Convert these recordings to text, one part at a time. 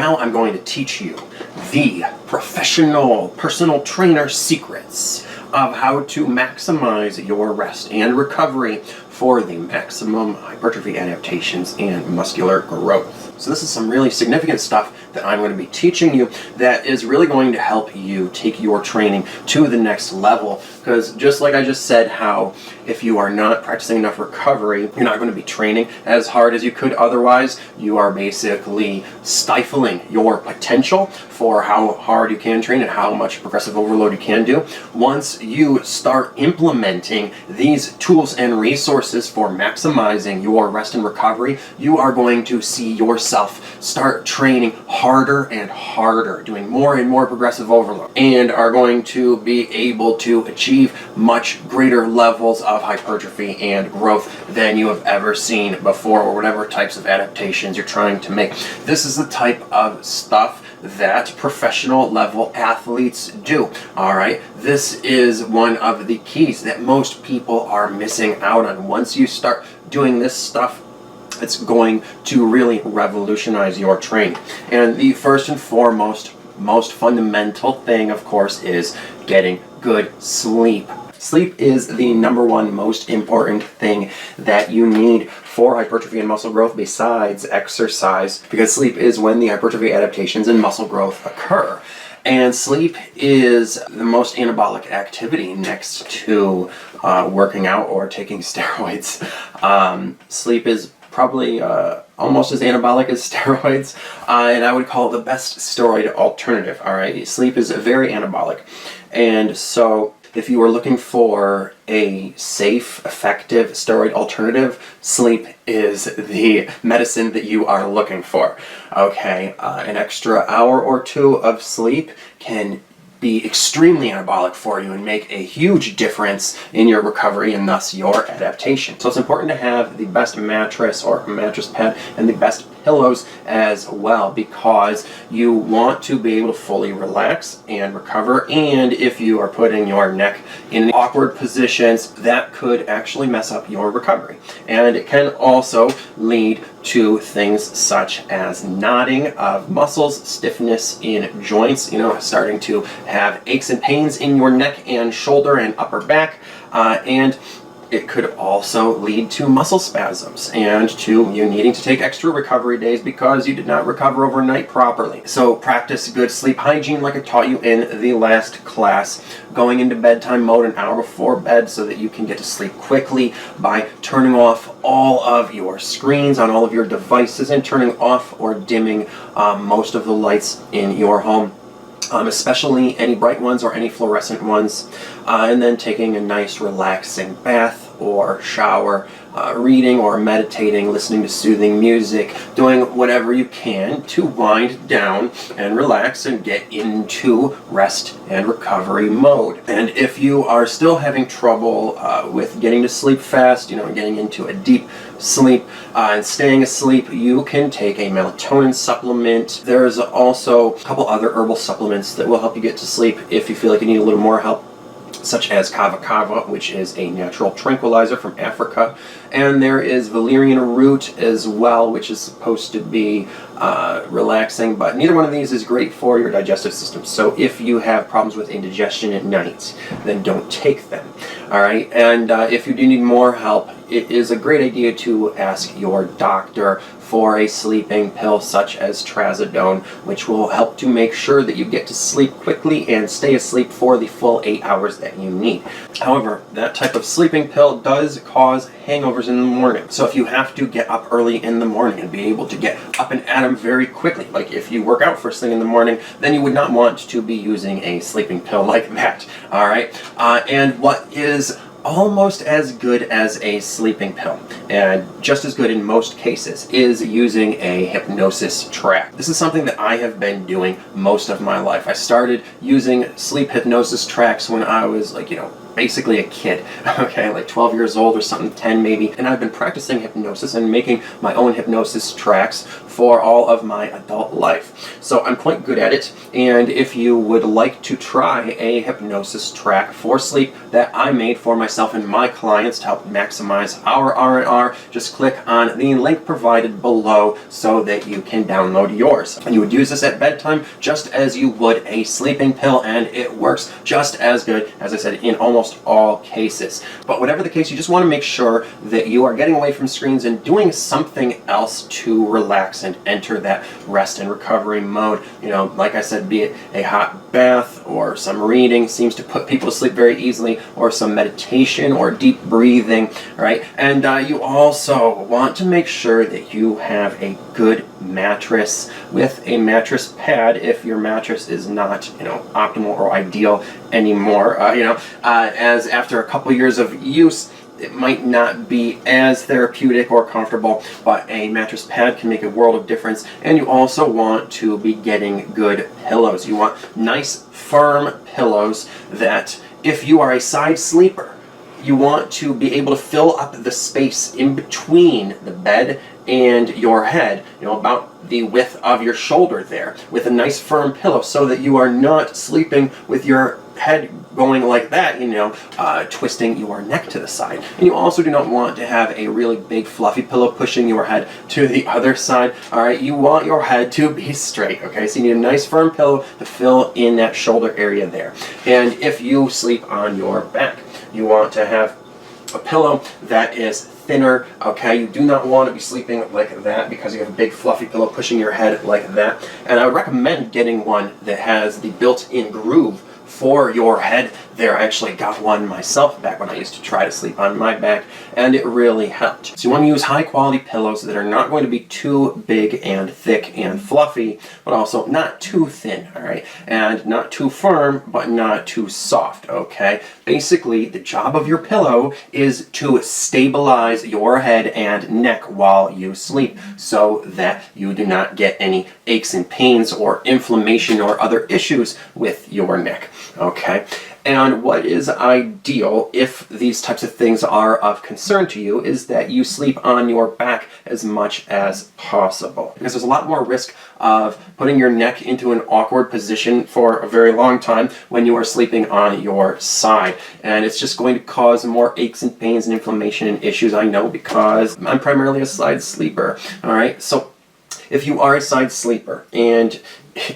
now I'm going to teach you the professional personal trainer secrets of how to maximize your rest and recovery for the maximum hypertrophy adaptations and muscular growth. So this is some really significant stuff that I'm going to be teaching you that is really going to help you take your training to the next level. Because just like I just said, how if you are not practicing enough recovery, you're not going to be training as hard as you could otherwise. You are basically stifling your potential for how hard you can train and how much progressive overload you can do. Once you start implementing these tools and resources for maximizing your rest and recovery, you are going to see yourself start training harder and harder, doing more and more progressive overload, and are going to be able to achieve much greater levels of hypertrophy and growth than you have ever seen before, or whatever types of adaptations you're trying to make. This is the type of stuff that professional level athletes do. All right, this is one of the keys that most people are missing out on. Once you start doing this stuff, it's going to really revolutionize your training. And the first and foremost, most fundamental thing, of course, is getting good sleep. Sleep is the number one most important thing that you need for hypertrophy and muscle growth besides exercise, because sleep is when the hypertrophy adaptations and muscle growth occur. And sleep is the most anabolic activity next to working out or taking steroids. Sleep is probably almost as anabolic as steroids, and I would call it the best steroid alternative. All right, sleep is very anabolic, and so if you are looking for a safe, effective steroid alternative, sleep is the medicine that you are looking for. Okay, an extra hour or two of sleep can be extremely anabolic for you and make a huge difference in your recovery and thus your adaptation. So it's important to have the best mattress or mattress pad and the best pillows as well, because you want to be able to fully relax and recover. And if you are putting your neck in awkward positions, that could actually mess up your recovery. And it can also lead to things such as knotting of muscles, stiffness in joints, starting to have aches and pains in your neck and shoulder and upper back, and it could also lead to muscle spasms and to you needing to take extra recovery days because you did not recover overnight properly. So practice good sleep hygiene like I taught you in the last class, going into bedtime mode an hour before bed so that you can get to sleep quickly by turning off all of your screens on all of your devices and turning off or dimming most of the lights in your home. Especially any bright ones or any fluorescent ones, and then taking a nice relaxing bath or shower, reading or meditating, listening to soothing music, doing whatever you can to wind down and relax and get into rest and recovery mode. And if you are still having trouble with getting to sleep fast, getting into a deep sleep and staying asleep, you can take a melatonin supplement. There's also a couple other herbal supplements that will help you get to sleep if you feel like you need a little more help, such as kava kava, which is a natural tranquilizer from Africa. And there is valerian root as well, which is supposed to be relaxing, but neither one of these is great for your digestive system. So if you have problems with indigestion at night, then don't take them. All right, and if you do need more help, it is a great idea to ask your doctor for a sleeping pill such as trazodone, which will help to make sure that you get to sleep quickly and stay asleep for the full 8 hours that you need. However, that type of sleeping pill does cause hangovers in the morning. So if you have to get up early in the morning and be able to get up and at 'em very quickly, like if you work out first thing in the morning, then you would not want to be using a sleeping pill like that. All right, and what is almost as good as a sleeping pill, and just as good in most cases, is using a hypnosis track. This is something that I have been doing most of my life. I started using sleep hypnosis tracks when I was basically a kid, okay, like 12 years old or something, 10 maybe, and I've been practicing hypnosis and making my own hypnosis tracks for all of my adult life. So I'm quite good at it, and if you would like to try a hypnosis track for sleep that I made for myself and my clients to help maximize our R&R, just click on the link provided below so that you can download yours. And you would use this at bedtime just as you would a sleeping pill, and it works just as good, as I said, in almost all cases. But whatever the case, you just want to make sure that you are getting away from screens and doing something else to relax and enter that rest and recovery mode. Like I said, be it a hot bath or some reading seems to put people to sleep very easily, or some meditation or deep breathing, right? And you also want to make sure that you have a good mattress with a mattress pad if your mattress is not, optimal or ideal anymore. As after a couple years of use, it might not be as therapeutic or comfortable, but a mattress pad can make a world of difference. And you also want to be getting good pillows. You want nice, firm pillows that, if you are a side sleeper, you want to be able to fill up the space in between the bed and your head, about the width of your shoulder there, with a nice firm pillow, so that you are not sleeping with your head going like that, twisting your neck to the side. And you also do not want to have a really big fluffy pillow pushing your head to the other side. All right, you want your head to be straight, okay? So you need a nice firm pillow to fill in that shoulder area there. And if you sleep on your back, you want to have a pillow that is thinner, okay? You do not want to be sleeping like that because you have a big fluffy pillow pushing your head like that. And I would recommend getting one that has the built-in groove for your head there. I actually got one myself back when I used to try to sleep on my back, and it really helped. So you want to use high quality pillows that are not going to be too big and thick and fluffy, but also not too thin, all right? And not too firm, but not too soft, okay? Basically, the job of your pillow is to stabilize your head and neck while you sleep, so that you do not get any aches and pains or inflammation or other issues with your neck, okay? And what is ideal, if these types of things are of concern to you, is that you sleep on your back as much as possible. Because there's a lot more risk of putting your neck into an awkward position for a very long time when you are sleeping on your side. And it's just going to cause more aches and pains and inflammation and issues, I know, because I'm primarily a side sleeper. All right, so if you are a side sleeper and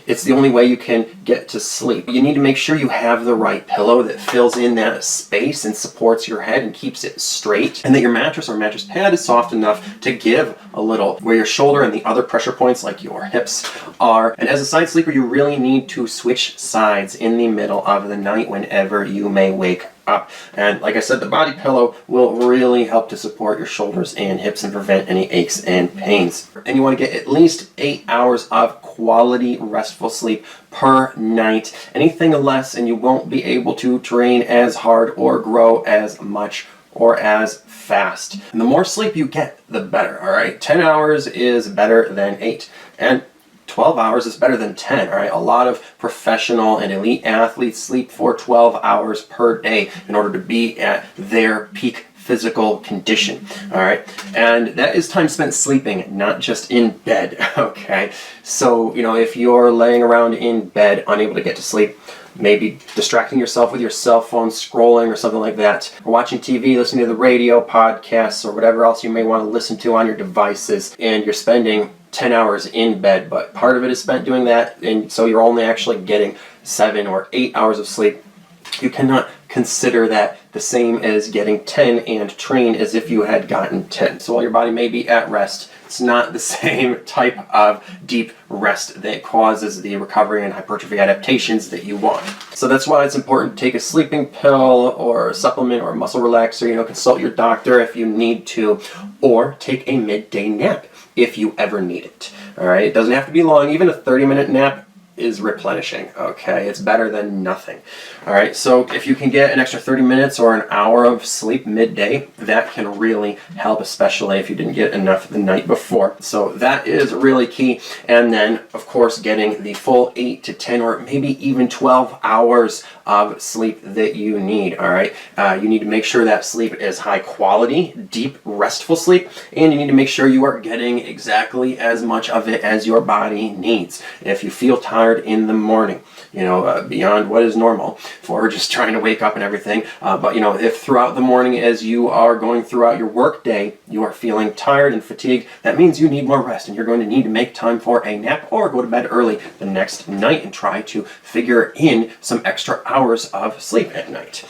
it's the only way you can get to sleep, you need to make sure you have the right pillow that fills in that space and supports your head and keeps it straight, and that your mattress or mattress pad is soft enough to give a little where your shoulder and the other pressure points like your hips are. And as a side sleeper, you really need to switch sides in the middle of the night whenever you may wake up. And like I said, the body pillow will really help to support your shoulders and hips and prevent any aches and pains. And you want to get at least 8 hours of quality restful sleep per night. Anything less and you won't be able to train as hard or grow as much or as fast. And the more sleep you get, the better, all right? 10 hours is better than 8. And 12 hours is better than 10, all right? A lot of professional and elite athletes sleep for 12 hours per day in order to be at their peak physical condition, all right? And that is time spent sleeping, not just in bed, okay? So, if you're laying around in bed, unable to get to sleep, maybe distracting yourself with your cell phone, scrolling or something like that, or watching TV, listening to the radio, podcasts, or whatever else you may want to listen to on your devices, and you're spending 10 hours in bed, but part of it is spent doing that, and so you're only actually getting 7 or 8 hours of sleep, you cannot consider that the same as getting 10 and train as if you had gotten 10. So while your body may be at rest, it's not the same type of deep rest that causes the recovery and hypertrophy adaptations that you want. So that's why it's important to take a sleeping pill or a supplement or a muscle relaxer, consult your doctor if you need to, or take a midday nap if you ever need it. All right, it doesn't have to be long. Even a 30-minute nap is replenishing, okay? It's better than nothing. All right, so if you can get an extra 30 minutes or an hour of sleep midday, that can really help, especially if you didn't get enough the night before. So that is really key. And then, of course, getting the full 8 to 10 or maybe even 12 hours of sleep that you need, all right? You need to make sure that sleep is high quality, deep, restful sleep, and you need to make sure you are getting exactly as much of it as your body needs. If you feel tired in the morning, beyond what is normal for just trying to wake up and everything, but if throughout the morning as you are going throughout your work day, you are feeling tired and fatigued, that means you need more rest, and you're going to need to make time for a nap or go to bed early the next night and try to figure in some extra hours of sleep at night.